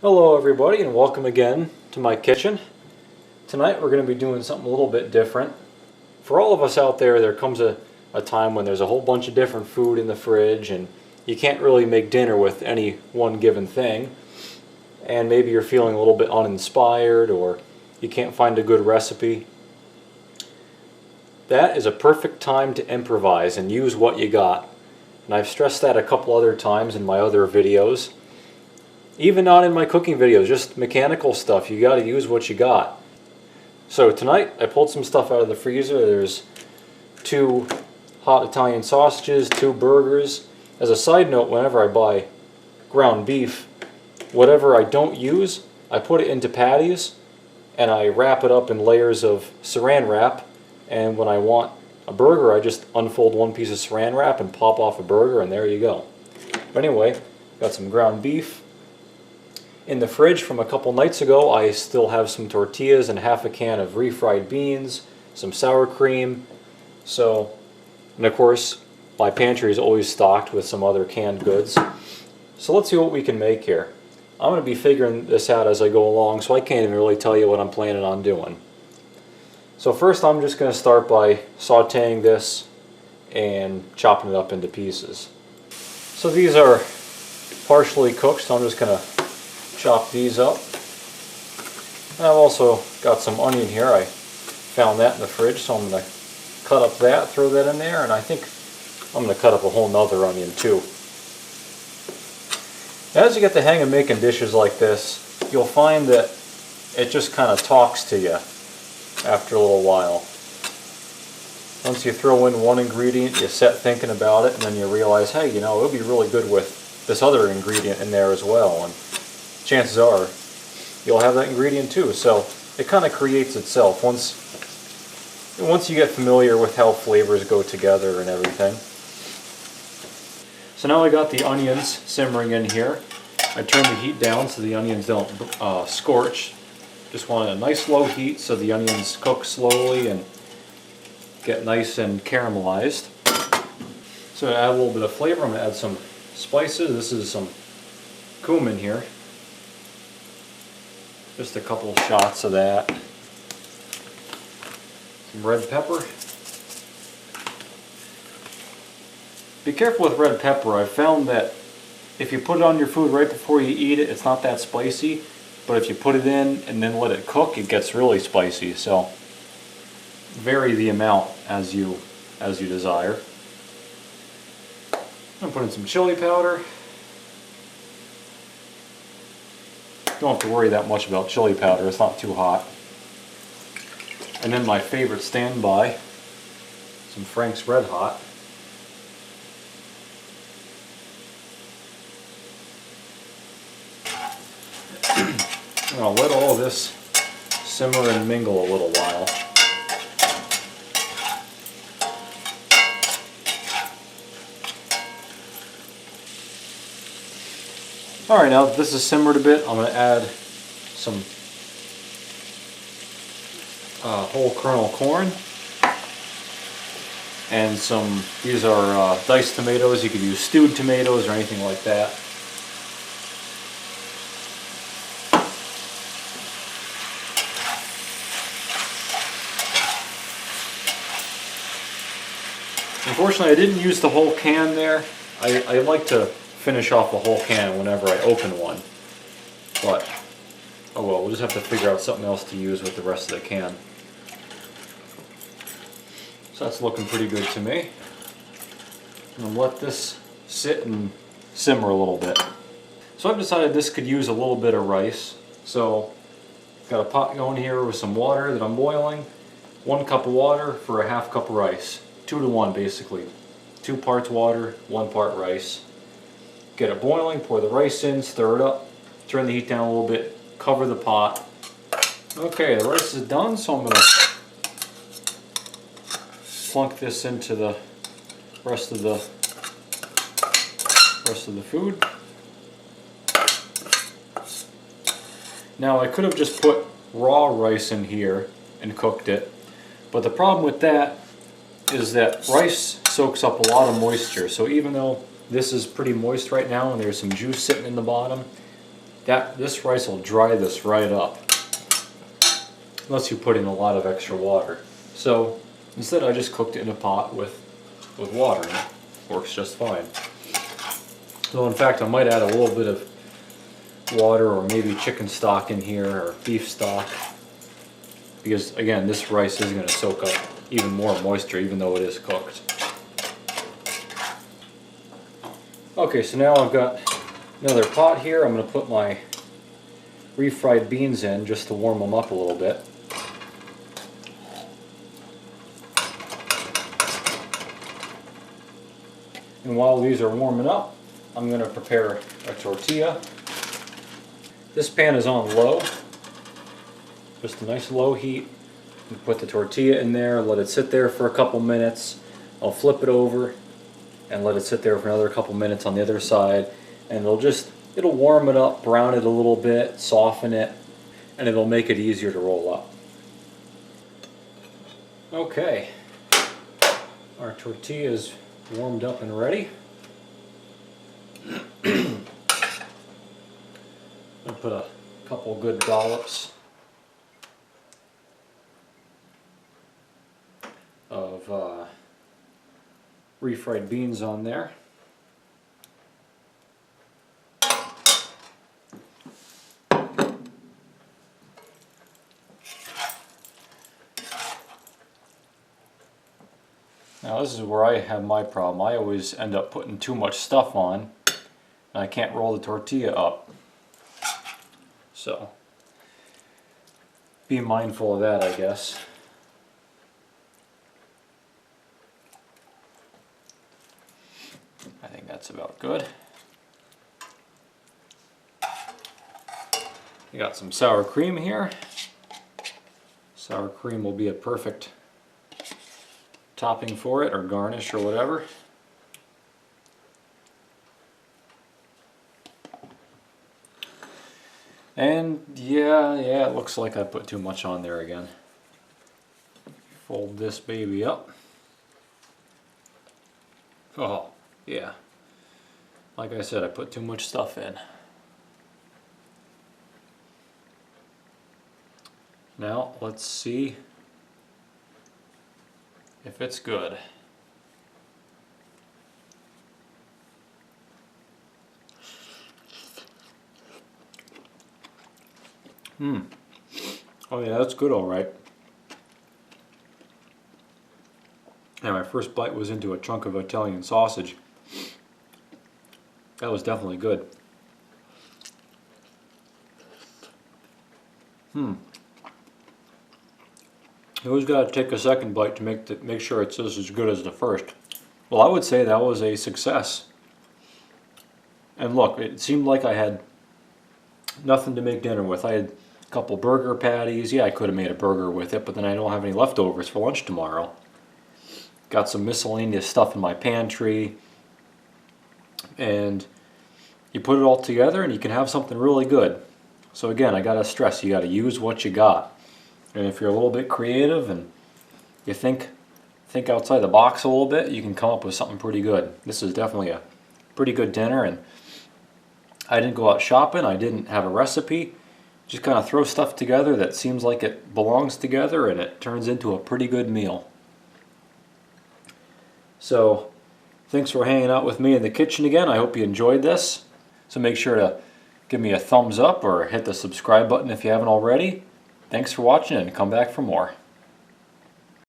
Hello everybody and welcome again to my kitchen. Tonight we're going to be doing something a little bit different. For all of us out there comes a time when there's a whole bunch of different food in the fridge and you can't really make dinner with any one given thing. And maybe you're feeling a little bit uninspired or you can't find a good recipe. That is a perfect time to improvise and use what you got. And I've stressed that a couple other times in my other videos. Even not in my cooking videos, just mechanical stuff. You got to use what you got. So tonight I pulled some stuff out of the freezer. There's 2 hot Italian sausages, 2 burgers. As a side note, whenever I buy ground beef, whatever I don't use, I put it into patties and I wrap it up in layers of saran wrap. And when I want a burger, I just unfold one piece of saran wrap and pop off a burger, and there you go. But anyway, got some ground beef. In the fridge from a couple nights ago, I still have some tortillas and half a can of refried beans, some sour cream. And of course, my pantry is always stocked with some other canned goods. So let's see what we can make here. I'm going to be figuring this out as I go along, so I can't even really tell you what I'm planning on doing. So first I'm just going to start by sauteing this and chopping it up into pieces. So these are partially cooked, so I'm just going to chop these up. And I've also got some onion here. I found that in the fridge, so I'm going to cut up that, throw that in there, and I think I'm going to cut up a whole nother onion too. As you get the hang of making dishes like this, you'll find that it just kind of talks to you after a little while. Once you throw in one ingredient, you set thinking about it, and then you realize, hey, it would be really good with this other ingredient in there as well. And chances are you'll have that ingredient too. So it kind of creates itself once you get familiar with how flavors go together and everything. So now I got the onions simmering in here. I turned the heat down so the onions don't scorch. Just want a nice low heat so the onions cook slowly and get nice and caramelized. So to add a little bit of flavor, I'm going to add some spices. This is some cumin here. Just a couple shots of that. Some red pepper. Be careful with red pepper. I've found that if you put it on your food right before you eat it, it's not that spicy. But if you put it in and then let it cook, it gets really spicy. So vary the amount as you desire. I'm going to put in some chili powder. Don't have to worry that much about chili powder, it's not too hot. And then my favorite standby, some Frank's Red Hot. I'm going to let all of this simmer and mingle a little while. Alright, now that this is simmered a bit, I'm going to add some whole kernel corn and these are diced tomatoes. You could use stewed tomatoes or anything like that. Unfortunately, I didn't use the whole can there. I like to finish off a whole can whenever I open one. But, oh well, we'll just have to figure out something else to use with the rest of the can. So that's looking pretty good to me. I'm going to let this sit and simmer a little bit. So I've decided this could use a little bit of rice. So, got a pot going here with some water that I'm boiling. 1 cup of water for a half cup of rice. 2 to 1 basically. 2 parts water, 1 part rice. Get it boiling, pour the rice in, stir it up, turn the heat down a little bit, cover the pot. Okay, the rice is done, so I'm going to plunk this into the rest of the food. Now I could have just put raw rice in here and cooked it, but the problem with that is that rice soaks up a lot of moisture, so even though this is pretty moist right now and there's some juice sitting in the bottom, this rice will dry this right up, unless you put in a lot of extra water. So instead I just cooked it in a pot with water, and it works just fine. So in fact I might add a little bit of water or maybe chicken stock in here or beef stock, because again this rice is going to soak up even more moisture even though it is cooked. Okay, so now I've got another pot here. I'm going to put my refried beans in just to warm them up a little bit. And while these are warming up, I'm going to prepare a tortilla. This pan is on low, just a nice low heat. Put the tortilla in there, let it sit there for a couple minutes. I'll flip it over and let it sit there for another couple minutes on the other side, and it'll warm it up, brown it a little bit, soften it, and it'll make it easier to roll up. Okay, our tortilla is warmed up and ready. I'll put a couple good dollops of refried beans on there. Now this is where I have my problem. I always end up putting too much stuff on and I can't roll the tortilla up. So be mindful of that, I guess. I think that's about good. You got some sour cream here. Sour cream will be a perfect topping for it, or garnish, or whatever. And yeah, it looks like I put too much on there again. Fold this baby up. Oh, yeah. Like I said, I put too much stuff in. Now, let's see if it's good. Oh yeah, that's good, all right. And my first bite was into a chunk of Italian sausage. That was definitely good. You always got to take a second bite to make sure it's just as good as the first. Well, I would say that was a success. And look, it seemed like I had nothing to make dinner with. I had a couple burger patties. Yeah, I could have made a burger with it, but then I don't have any leftovers for lunch tomorrow. Got some miscellaneous stuff in my pantry. And you put it all together and you can have something really good. So again, I gotta stress, you gotta use what you got. And if you're a little bit creative and you think outside the box a little bit, you can come up with something pretty good. This is definitely a pretty good dinner, and I didn't go out shopping, I didn't have a recipe. Just kind of throw stuff together that seems like it belongs together, and it turns into a pretty good meal. So, thanks for hanging out with me in the kitchen again. I hope you enjoyed this. So make sure to give me a thumbs up or hit the subscribe button if you haven't already. Thanks for watching, and come back for more.